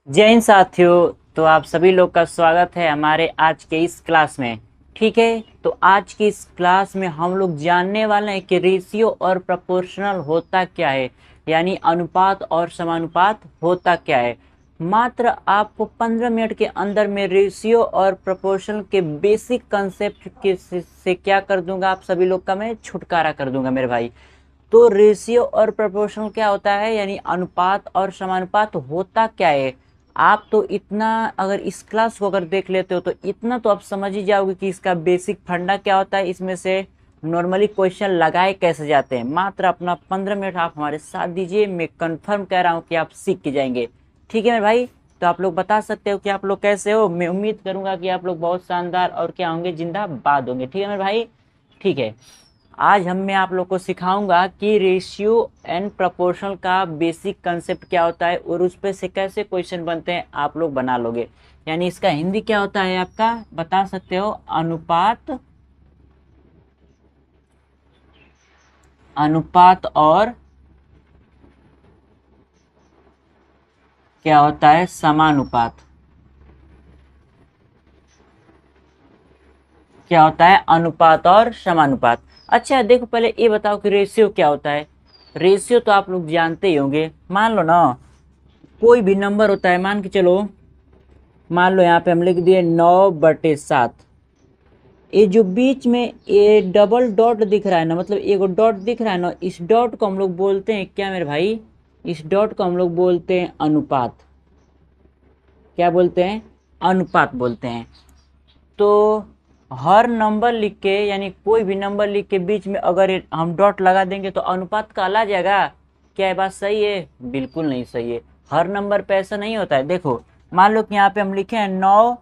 जय हिंद साथियों। तो आप सभी लोग का स्वागत है हमारे आज के इस क्लास में। ठीक है, तो आज की इस क्लास में हम लोग जानने वाले हैं कि रेशियो और प्रोपोर्शनल होता क्या है, यानी अनुपात और समानुपात होता क्या है। मात्र आपको 15 मिनट के अंदर में रेशियो और प्रोपोर्शनल के बेसिक कंसेप्ट के से क्या कर दूंगा, आप सभी लोग का मैं छुटकारा कर दूंगा मेरे भाई। तो रेशियो और प्रोपोर्शनल क्या होता है, यानी अनुपात और समानुपात होता क्या है। आप तो इतना अगर इस क्लास को अगर देख लेते हो तो इतना तो आप समझ ही जाओगे कि इसका बेसिक फंडा क्या होता है, इसमें से नॉर्मली क्वेश्चन लगाए कैसे जाते हैं। मात्र अपना 15 मिनट आप हमारे साथ दीजिए, मैं कंफर्म कह रहा हूँ कि आप सीख के जाएंगे। ठीक है मेरे भाई, तो आप लोग बता सकते हो कि आप लोग कैसे हो। मैं उम्मीद करूंगा कि आप लोग बहुत शानदार और क्या होंगे, जिंदाबाद होंगे। ठीक है मेरे भाई, ठीक है। आज मैं आप लोग को सिखाऊंगा कि रेशियो एंड प्रोपोर्शनल का बेसिक कंसेप्ट क्या होता है और उस पे से कैसे क्वेश्चन बनते हैं आप लोग बना लोगे। यानी इसका हिंदी क्या होता है आपका, बता सकते हो। अनुपात, अनुपात और क्या होता है, समानुपात। क्या होता है, अनुपात और समानुपात। अच्छा देखो, पहले ये बताओ कि रेशियो क्या होता है। रेशियो तो आप लोग जानते ही होंगे। मान लो ना, कोई भी नंबर होता है, मान के चलो, मान लो यहाँ पे हम लिख दिए 9/7। ये जो बीच में ये डबल डॉट दिख रहा है ना, मतलब एक डॉट दिख रहा है ना, इस डॉट को हम लोग बोलते हैं क्या मेरे भाई, इस डॉट को हम लोग बोलते हैं अनुपात। क्या बोलते हैं, अनुपात बोलते हैं। तो हर नंबर लिख के, यानी कोई भी नंबर लिख के बीच में अगर हम डॉट लगा देंगे तो अनुपात कहला जाएगा। क्या ये बात सही है? बिल्कुल नहीं सही है। हर नंबर पे ऐसा नहीं होता है। देखो, मान लो कि यहाँ पे हम लिखे हैं 9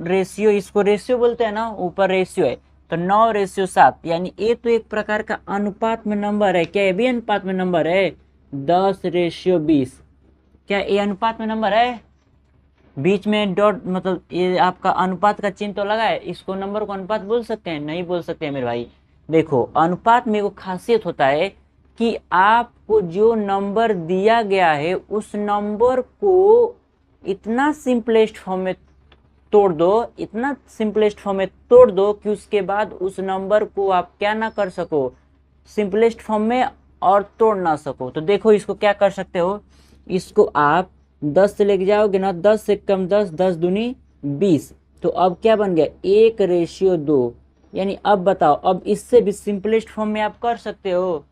रेशियो, इसको रेशियो बोलते हैं ना, ऊपर रेशियो है। तो 9/7, यानी ये तो एक प्रकार का अनुपात में नंबर है। क्या ये भी अनुपात में नंबर है? 10/20, क्या ये अनुपात में नंबर है? बीच में डॉट मतलब ये आपका अनुपात का चिन्ह तो लगा है, इसको नंबर को अनुपात बोल सकते हैं? नहीं बोल सकते हैं मेरे भाई। देखो, अनुपात में वो खासियत होता है कि आपको जो नंबर दिया गया है उस नंबर को इतना सिंपलेस्ट फॉर्म में तोड़ दो, इतना सिंपलेस्ट फॉर्म में तोड़ दो कि उसके बाद उस नंबर को आप क्या ना कर सको, सिंपलेस्ट फॉर्म में और तोड़ ना सको। तो देखो, इसको क्या कर सकते हो, इसको आप 10 से लेके जाओगे ना, 10 से कम 10, 10×2 = 20। तो अब क्या बन गया, 1/2। यानी अब बताओ, अब इससे भी सिंपलेस्ट फॉर्म में आप कर सकते हो?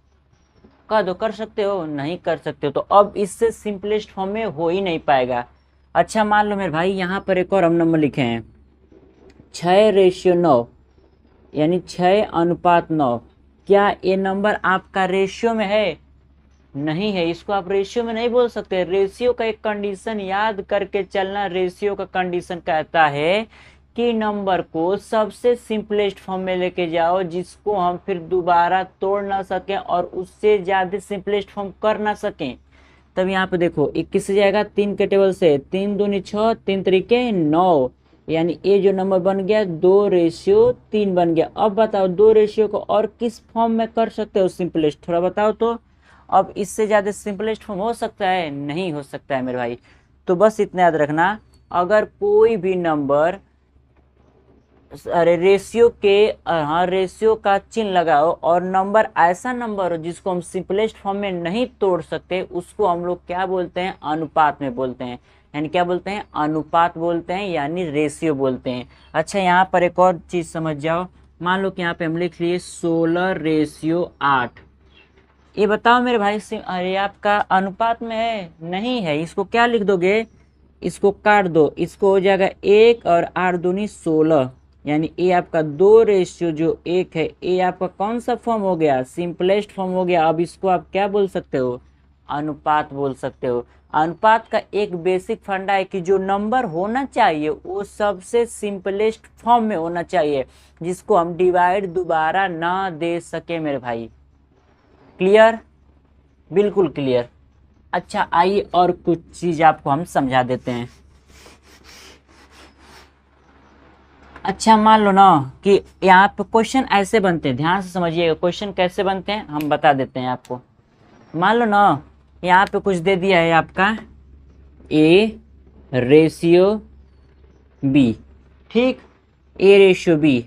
कह दो, कर सकते हो? नहीं कर सकते हो। तो अब इससे सिंपलेस्ट फॉर्म में हो ही नहीं पाएगा। अच्छा मान लो मेरे भाई, यहाँ पर एक और हम नंबर लिखे हैं 6/9, यानी 6:9। क्या ये नंबर आपका रेशियो में है? नहीं है। इसको आप रेशियो में नहीं बोल सकते। रेशियो का एक कंडीशन याद करके चलना। रेशियो का कंडीशन कहता है कि नंबर को सबसे सिंपलेस्ट फॉर्म में लेके जाओ जिसको हम फिर दोबारा तोड़ ना सकें और उससे ज्यादा सिंपलेस्ट फॉर्म कर ना सकें। तब यहाँ पे देखो, 21 से जाएगा 3 के टेबल से, 3×2 = 6, 3×3 = 9। यानी ये जो नंबर बन गया 2/3 बन गया। अब बताओ, 2 रेशियो को और किस फॉर्म में कर सकते हो सिंपलेस्ट, थोड़ा बताओ तो। अब इससे ज्यादा सिंपलेस्ट फॉर्म हो सकता है? नहीं हो सकता है मेरे भाई। तो बस इतना याद रखना, अगर कोई भी नंबर, अरे रेशियो के, हाँ रेशियो का चिन्ह लगाओ और नंबर ऐसा नंबर हो जिसको हम सिंपलेस्ट फॉर्म में नहीं तोड़ सकते, उसको हम लोग क्या बोलते हैं, अनुपात में बोलते हैं। यानी क्या बोलते हैं, अनुपात बोलते हैं, यानी रेशियो बोलते हैं। अच्छा यहाँ पर एक और चीज समझ जाओ। मान लो कि यहाँ पे हम लिख लिए 16/8। ये बताओ मेरे भाई, अरे आपका अनुपात में है? नहीं है। इसको क्या लिख दोगे, इसको काट दो, इसको हो जाएगा 1 और 8×2 = 16। यानी ये आपका 2/1 है। ये आपका कौन सा फॉर्म हो गया, सिंपलेस्ट फॉर्म हो गया। अब इसको आप क्या बोल सकते हो, अनुपात बोल सकते हो। अनुपात का एक बेसिक फंडा है कि जो नंबर होना चाहिए वो सबसे सिंपलेस्ट फॉर्म में होना चाहिए, जिसको हम डिवाइड दोबारा ना दे सके मेरे भाई। क्लियर? बिल्कुल क्लियर। अच्छा आइए और कुछ चीज आपको हम समझा देते हैं। अच्छा मान लो ना कि यहाँ पे क्वेश्चन ऐसे बनते हैं, ध्यान से समझिएगा क्वेश्चन कैसे बनते हैं, हम बता देते हैं आपको। मान लो ना, यहाँ पे कुछ दे दिया है आपका a, रेशियो बी, ठीक, ए रेशियो बी,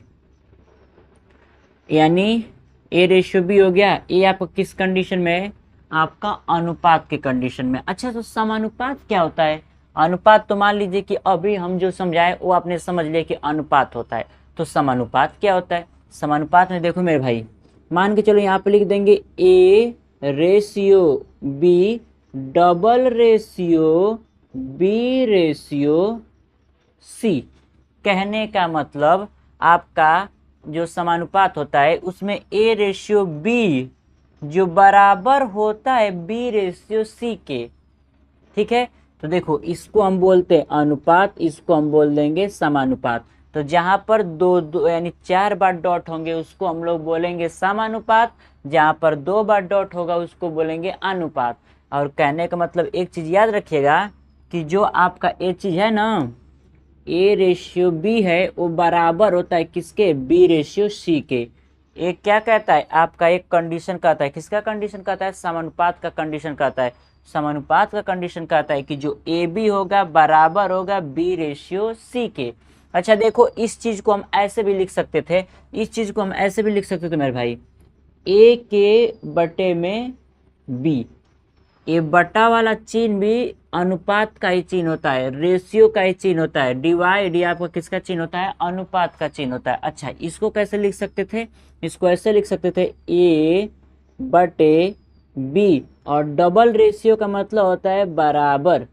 यानी ए रेशियो बी हो गया। ए आपका किस कंडीशन में है? आपका अनुपात के कंडीशन में। अच्छा, तो समानुपात क्या होता है? अनुपात तो मान लीजिए कि अभी हम जो समझाए वो आपने समझ लिया कि अनुपात होता है। तो समानुपात क्या होता है? समानुपात में देखो मेरे भाई, मान के चलो यहाँ पे लिख देंगे A ratio B double ratio B ratio C. कहने का मतलब आपका जो समानुपात होता है उसमें ए रेशियो बी जो बराबर होता है बी रेशियो सी के, ठीक है। तो देखो, इसको हम बोलते हैं अनुपात, इसको हम बोल देंगे समानुपात। तो जहां पर दो दो यानी 4 बार डॉट होंगे उसको हम लोग बोलेंगे समानुपात, जहां पर 2 बार डॉट होगा उसको बोलेंगे अनुपात। और कहने का मतलब एक चीज याद रखिएगा कि जो आपका ये चीज है ना, ए रेशियो बी है, वो बराबर होता है किसके? बी रेशियो सी के। एक क्या कहता है? आपका एक कंडीशन कहता है। किसका कंडीशन कहता है? समानुपात का कंडीशन कहता है। समानुपात का कंडीशन कहता है कि जो ए बी होगा बराबर होगा बी रेशियो सी के। अच्छा देखो, इस चीज को हम ऐसे भी लिख सकते थे, इस चीज को हम ऐसे भी लिख सकते थे मेरे भाई, ए के बटे में बी। ये बटा वाला चिन्ह भी अनुपात का ही चिन्ह होता है, रेशियो का ही चिन्ह होता है। डिवाइड ये आपका किसका चिन्ह होता है? अनुपात का चिन्ह होता है। अच्छा, इसको कैसे लिख सकते थे? इसको ऐसे लिख सकते थे, ए बटे बी, और डबल रेशियो का मतलब होता है बराबर।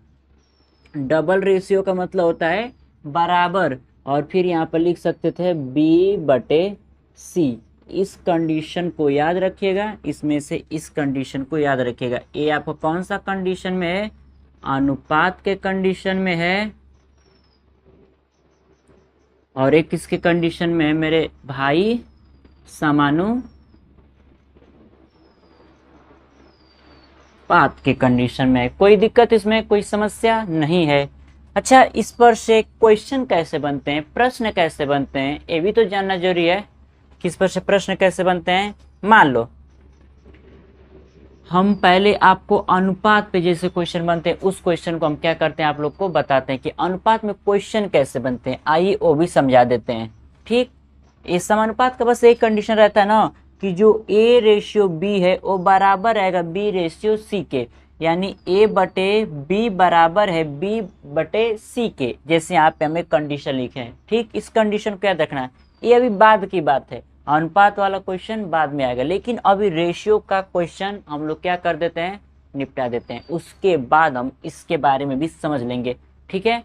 डबल रेशियो का मतलब होता है बराबर। और फिर यहाँ पर लिख सकते थे बी बटे सी। इस कंडीशन को याद रखिएगा, इसमें से इस कंडीशन को याद रखिएगा। ए आपको कौन सा कंडीशन में है? अनुपात के कंडीशन में है। और एक किसके कंडीशन में है मेरे भाई? समानुपात के कंडीशन में है। कोई दिक्कत इसमें, कोई समस्या नहीं है। अच्छा, इस पर से क्वेश्चन कैसे बनते हैं, प्रश्न कैसे बनते हैं, ये भी तो जानना जरूरी है। किस पर से प्रश्न कैसे बनते हैं? मान लो हम पहले आपको अनुपात पे जैसे क्वेश्चन बनते हैं उस क्वेश्चन को हम क्या करते हैं, आप लोग को बताते हैं कि अनुपात में क्वेश्चन कैसे बनते हैं। आइए वो भी समझा देते हैं, ठीक। इस समानुपात का बस एक कंडीशन रहता है ना कि जो ए रेशियो बी है वो बराबर रहेगा बी रेशियो सी के, यानी ए बटे बी बराबर है बी बटे सी के, जैसे यहाँ पे हमें कंडीशन लिखे हैं, ठीक। इस कंडीशन को याद रखना है, ये अभी बाद की बात है, अनुपात वाला क्वेश्चन बाद में आएगा। लेकिन अभी रेशियो का क्वेश्चन हम लोग क्या कर देते हैं? निपटा देते हैं। उसके बाद हम इसके बारे में भी समझ लेंगे, ठीक है।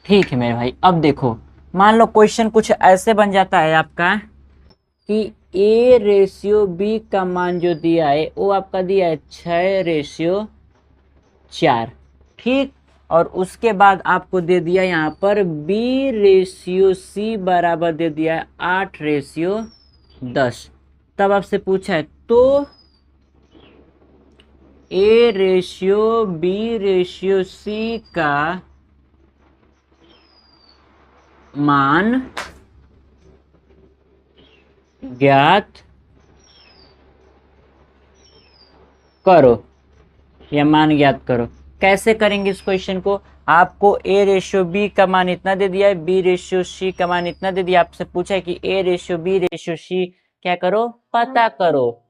ठीक है मेरे भाई, अब देखो, मान लो क्वेश्चन कुछ ऐसे बन जाता है आपका कि ए रेशियो बी का मान जो दिया है वो आपका दिया है 6:4, ठीक। और उसके बाद आपको दे दिया यहाँ पर बी रेशियो सी बराबर दे दिया है 8:10। तब आपसे पूछा है तो A ratio B ratio C का मान ज्ञात करो, या मान ज्ञात करो। कैसे करेंगे इस क्वेश्चन को? आपको ए रेशियो बी का मान इतना दे दिया है, बी रेशियो सी का मान इतना दे दिया, आपसे पूछा है कि A ratio B ratio C क्या करो? पता करो।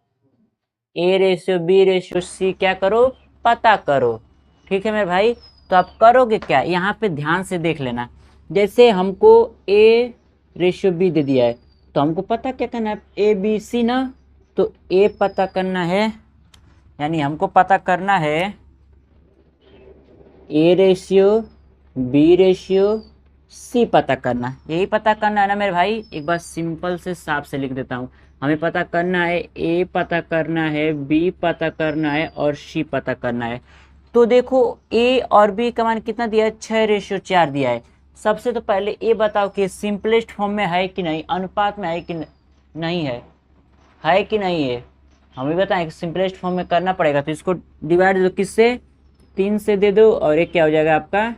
A ratio B ratio C क्या करो? पता करो, ठीक है मेरे भाई। तो आप करोगे क्या, यहाँ पे ध्यान से देख लेना। जैसे हमको ए रेशियो बी दे दिया है तो हमको पता क्या करना है? ए बी सी ना। तो ए पता करना है, यानी हमको पता करना है A ratio B ratio C पता करना, यही पता करना है ना मेरे भाई। एक बार सिंपल से साफ से लिख देता हूँ, हमें पता करना है ए पता करना है, बी पता करना है और सी पता करना है। तो देखो, ए और बी का मान कितना दिया है? 6:4 दिया है। सबसे तो पहले ये बताओ कि सिंपलेस्ट फॉर्म में है कि नहीं, अनुपात में है कि नहीं है कि नहीं है? हमें बताएं कि सिंपलेस्ट फॉर्म में करना पड़ेगा। तो इसको डिवाइड दो किससे? 3 से दे दो, और एक क्या हो जाएगा आपका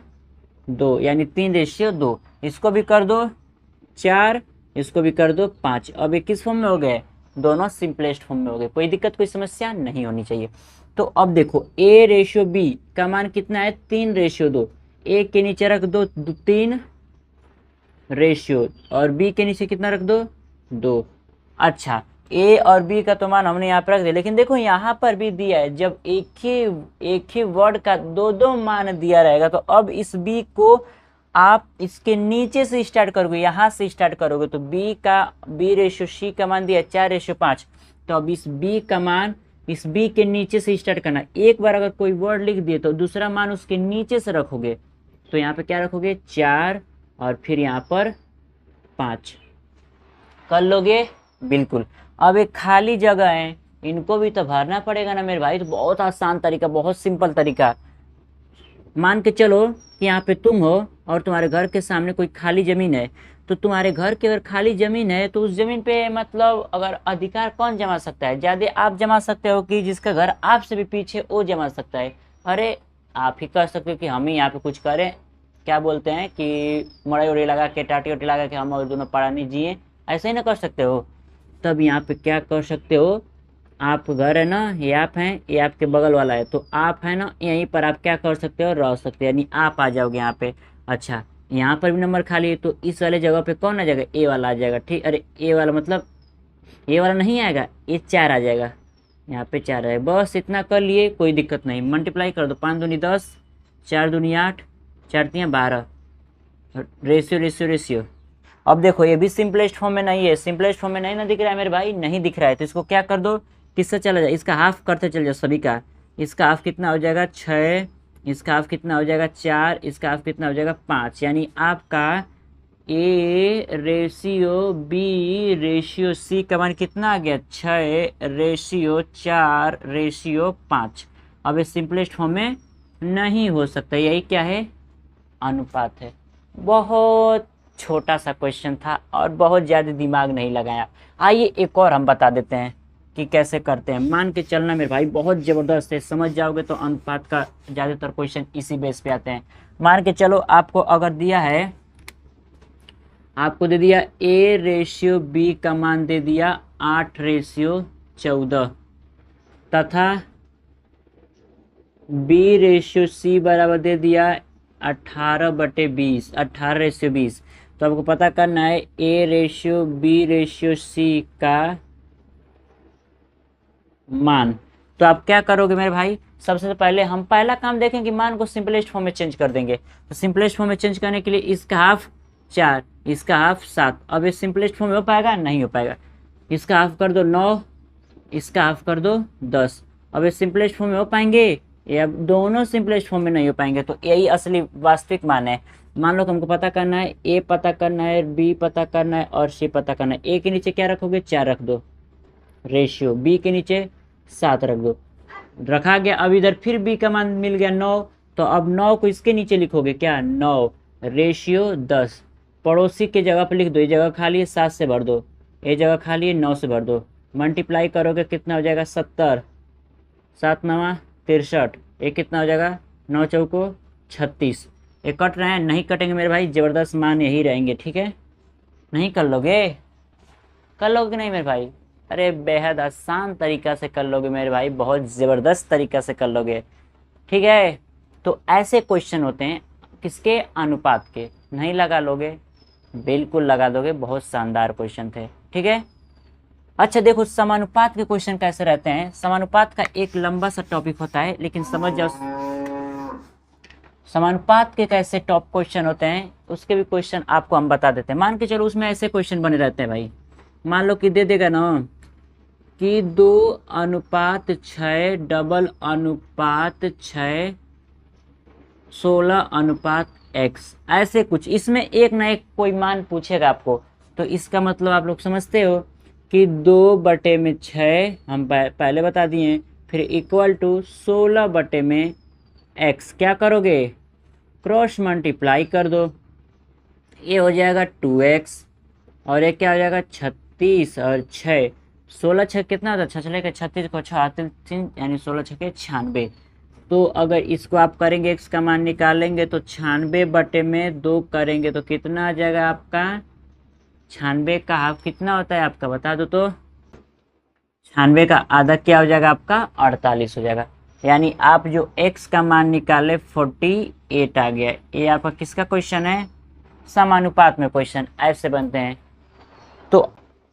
2, यानी 3:2। इसको भी कर दो 4, इसको भी कर दो 5। अब ये किस फॉर्म में हो गए? दोनों सिंपलेस्ट फॉर्म में हो गए। कोई दिक्कत, कोई समस्या नहीं होनी चाहिए। तो अब देखो ए रेशियो बी का मान कितना है 3:2। ए के नीचे रख दो 3 रेशियो और बी के नीचे कितना रख दो 2। अच्छा ए और बी का तो मान हमने यहाँ पर रख दिया, लेकिन देखो यहाँ पर भी दिया है, जब एक ही वर्ड का दो दो मान दिया रहेगा तो अब इस बी को आप इसके नीचे से स्टार्ट करोगे, यहाँ से स्टार्ट करोगे तो बी रेशियो सी का मान दिया 4:5। तो अब इस बी का मान इस बी के नीचे से स्टार्ट करना। एक बार अगर कोई वर्ड लिख दिए तो दूसरा मान उसके नीचे से रखोगे, तो यहाँ पे क्या रखोगे 4 और फिर यहाँ पर 5 कर लोगे। बिल्कुल। अब एक खाली जगह है, इनको भी तो भरना पड़ेगा ना मेरे भाई। तो बहुत आसान तरीका, बहुत सिंपल तरीका। मान के चलो कि यहाँ पे तुम हो और तुम्हारे घर के सामने कोई खाली जमीन है, तो तुम्हारे घर की अगर खाली जमीन है तो उस जमीन पे मतलब अगर अधिकार कौन जमा सकता है? ज़्यादा आप जमा सकते हो कि जिसका घर आपसे भी पीछे वो जमा सकता है? अरे आप ही कर सकते हो कि हम ही यहाँ पे कुछ करें, क्या बोलते हैं कि मड़ाई उड़ी लगा के टाटी उटी लगा के हम और दोनों पढ़ा नहीं जिए, ऐसे ही ना कर सकते हो। तब यहाँ पे क्या कर सकते हो, आप घर है ना, ये आप हैं, ये आपके बगल वाला है, तो आप है ना यहीं पर आप क्या कर सकते हो, रह सकते हो, यानी आप आ जाओगे यहाँ पे। अच्छा यहाँ पर भी नंबर खाली है तो इस वाले जगह पे कौन आ जाएगा, ए वाला आ जाएगा। ठीक, अरे ए वाला मतलब ये वाला नहीं आएगा, ये 4 आ जाएगा, यहाँ पे 4 है। बस इतना कर लिए, कोई दिक्कत नहीं। मल्टीप्लाई कर दो, 5 दूनी 10, 4 दूनी 8, 4 तियाँ 12। Ratio ratio ratio. अब देखो ये भी सिंपलेस्ट फॉर्म में नहीं है, सिंपलेस्ट फॉर्म में नहीं ना दिख रहा है मेरे भाई, नहीं दिख रहा है। तो इसको क्या कर दो, किससे चला जाए, इसका हाफ करते चल जाओ सभी का। इसका हाफ कितना हो जाएगा 6, इसका हाफ कितना हो जाएगा 4, इसका हाफ कितना हो जाएगा 5, यानी आपका A ratio B ratio C का मान कितना आ गया 6:4:5। अब ये सिंपलेस्ट फॉर्म में नहीं हो सकता, यही क्या है, अनुपात है। बहुत छोटा सा क्वेश्चन था और बहुत ज़्यादा दिमाग नहीं लगाया। आइए एक और हम बता देते हैं कि कैसे करते हैं। मान के चलना मेरे भाई, बहुत ज़बरदस्त है, समझ जाओगे तो अनुपात का ज़्यादातर क्वेश्चन इसी बेस पे आते हैं। मान के चलो आपको अगर दिया है, आपको दे दिया ए रेशियो बी का मान दे दिया 8:14 तथा बी रेशियो सी बराबर दे दिया 18/20, 18:20। तो आपको पता करना है A ratio B ratio C का मान। तो आप क्या करोगे मेरे भाई, सबसे पहले हम पहला काम देखें कि मान को सिंपलेस्ट फॉर्म में चेंज कर देंगे। तो सिंपलेस्ट फॉर्म में चेंज करने के लिए इसका हाफ 4, इसका हाफ 7। अब ये सिंपलेस्ट फॉर्म में हो पाएगा, नहीं हो पाएगा। इसका हाफ कर दो 9, इसका हाफ कर दो 10। अब ये सिंपलेस्ट फॉर्म में हो पाएंगे, ये अब दोनों सिंपलेस्ट फॉर्म में नहीं हो पाएंगे। तो यही असली वास्तविक मान है। मान लो कि हमको पता करना है, ए पता करना है, बी पता करना है और सी पता करना है। ए के नीचे क्या रखोगे 4 रख दो रेशियो, बी के नीचे 7 रख दो, रखा गया। अब इधर फिर बी का मान मिल गया 9, तो अब 9 को इसके नीचे लिखोगे क्या 9:10। पड़ोसी के जगह पर लिख दो, ये जगह खाली है 7 से भर दो, ये जगह खाली है 9 से भर दो। मल्टीप्लाई करोगे कितना हो जाएगा 70, 7 9 63, ये कितना हो जाएगा 9 चौको 36। ये कट रहे हैं, नहीं कटेंगे मेरे भाई, ज़बरदस्त मान यही रहेंगे। ठीक है, नहीं कर लोगे, कर लोगे नहीं मेरे भाई? अरे बेहद आसान तरीका से कर लोगे मेरे भाई, बहुत ज़बरदस्त तरीका से कर लोगे। ठीक है, तो ऐसे क्वेश्चन होते हैं किसके, अनुपात के। नहीं लगा लोगे, बिल्कुल लगा दोगे, बहुत शानदार क्वेश्चन थे। ठीक है, अच्छा देखो समानुपात के क्वेश्चन कैसे रहते हैं। समानुपात का एक लंबा सा टॉपिक होता है, लेकिन समझ जाओ समानुपात के कैसे टॉप क्वेश्चन होते हैं, उसके भी क्वेश्चन आपको हम बता देते हैं। मान के चलो उसमें ऐसे क्वेश्चन बने रहते हैं भाई, मान लो कि दे देगा ना कि 2:6 डबल अनुपात 6 16:x, ऐसे कुछ। इसमें एक ना एक कोई मान पूछेगा आपको, तो इसका मतलब आप लोग समझते हो कि 2/6 हम पहले बता दिए, फिर इक्वल टू 16/x। क्या करोगे, क्रॉस मल्टीप्लाई कर दो, ये हो जाएगा 2x और ये क्या हो जाएगा 36 और 6, 16 6 कितना होता है, 6 6 36 को 6 3 यानी 16 6 96। तो अगर इसको आप करेंगे, x का मान निकालेंगे तो 96/2 करेंगे तो कितना आ जाएगा आपका, 96 का हाफ कितना होता है आपका, बता दो तो। 96 का आधा क्या हो जाएगा आपका 48 हो जाएगा। यानी आप जो x का मान निकाले 48 आ गया। ये आपका किसका क्वेश्चन है? समानुपात में क्वेश्चन ऐसे बनते हैं।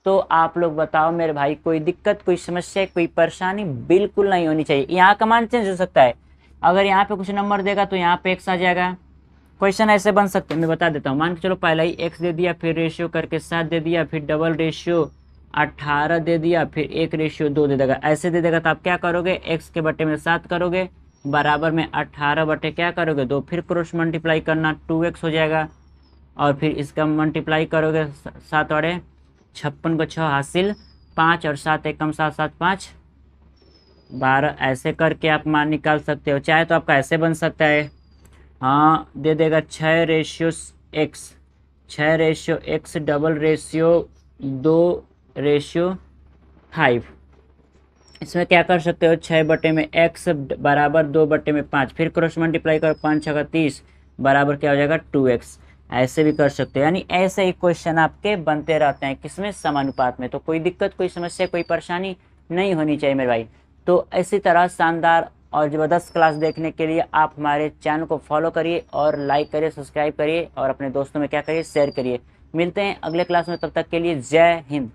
तो आप लोग बताओ मेरे भाई, कोई दिक्कत, कोई समस्या, कोई परेशानी बिल्कुल नहीं होनी चाहिए। यहाँ का मान चेंज हो सकता है, अगर यहाँ पे कुछ नंबर देगा तो यहाँ पे x आ जाएगा। क्वेश्चन ऐसे बन सकते हैं, मैं बता देता हूँ। मान के चलो पहले ही x दे दिया, फिर रेशियो करके 7 दे दिया, फिर डबल रेशियो 18 दे दिया, फिर 1:2 दे देगा। ऐसे दे देगा तो आप क्या करोगे? x के बटे में 7 करोगे, बराबर में 18 बटे क्या करोगे? 2, फिर क्रॉस मल्टीप्लाई करना 2x हो जाएगा, और फिर इसका मल्टीप्लाई करोगे 7 और 56 को 6 हासिल, 5 और 7 एकम 7, 7 5 12। ऐसे करके आप मान निकाल सकते हो। चाहे तो आपका ऐसे बन सकता है, हाँ दे देगा 6:x, 6:x डबल रेशियो 2:5। इसमें क्या कर सकते हो? 6 बटे में x बराबर 2 बटे में 5, फिर क्रॉस मल्टीप्लाई करो, 5 6 30 बराबर क्या हो जाएगा? 2x। ऐसे भी कर सकते हो। यानी ऐसे ही क्वेश्चन आपके बनते रहते हैं, किसमें? समानुपात में। तो कोई दिक्कत, कोई समस्या, कोई परेशानी नहीं होनी चाहिए मेरे भाई। तो इसी तरह शानदार और ज़बरदस्त क्लास देखने के लिए आप हमारे चैनल को फॉलो करिए और लाइक करिए, सब्सक्राइब करिए और अपने दोस्तों में क्या करिए? शेयर करिए। मिलते हैं अगले क्लास में, तब तक के लिए जय हिंद।